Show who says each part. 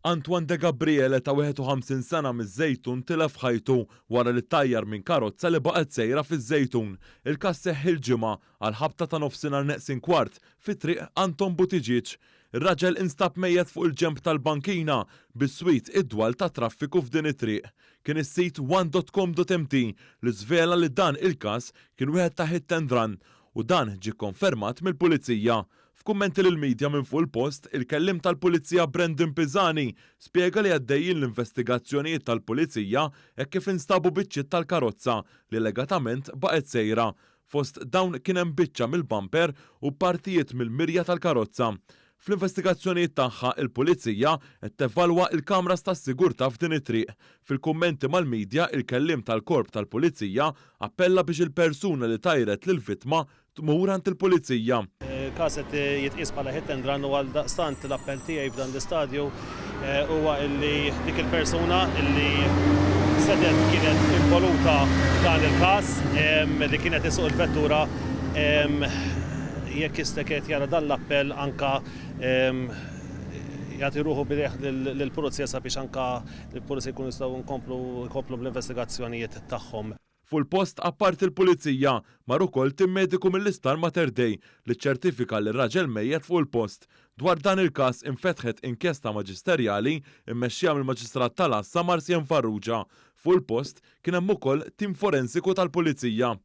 Speaker 1: Antoine De Gabriele ta' 51 sena miż-Żejtun tilef ħajtu wara li ttajjar minn karozza li baqgħet sejra fiż-Żejtun. Il-każ seħħ il-ġimgħa għal ħabta ta' nofsinhar neqsin kwart fi-triq Anton Butiġiġ. Ir-raġel instab mejjed fuq il-ġemp tal-bankina bis-swit id-dwal ta' traffiku f'din it-triq. Kien is-sit one.com.mt li żvela li dan il-każ kien wieħed ta' hit and run u dan ġie konfermat mill-Pulizija. F'kummenti lill-medja minn fuq il-post, il-kellim tal-Pulizija Brendan Pisani spjega li għaddejjin l-investigazzjonijiet tal-Pulizija hekk kif instabu biċċiet tal-karozza li legatament baqgħet sejra. Fost dawn kien hemm biċċa mill-bumper u partijiet mill-mirja tal-karozza. Fl-investigazzjonijiet tagħha il-Pulizija qed tevalwa l-kameras tas-sigurtà f'din it-triq. Fil-kummenti mal-medja il-kellim tal-Korp tal-Pulizija appella biex il-persuna li tajret lill-vittma tmur għand il-Pulizija.
Speaker 2: Każ qed jitqies bħala hit and run u għal daqstant l-appell tiegħi f'dan l-istadju huwa illi dik il-persuna illi sedet kienet involuta f'dan il-każ li kienet isuq il-vettura jekk jisteket jara dan l-appell anka jagħti ruħu bideħ lill-pulizija sabiex anka l-pulizija jkunu jistgħu nkomplu bl-investigazzjonijiet tagħhom.
Speaker 1: Fuq il-post apparti il-Pulizija mar ukoll tim mediku mill-Isptar Mater Dei li ċertifika li r-raġel mejjed fuq il-post. Dwar dan il-każ infetħet inkjesta maġisterjali mmexxija mill-Maġistrat tal-Assa Marsien Farrugia. Fuq il-post kien hemm ukoll tim forensiku tal-Pulizija.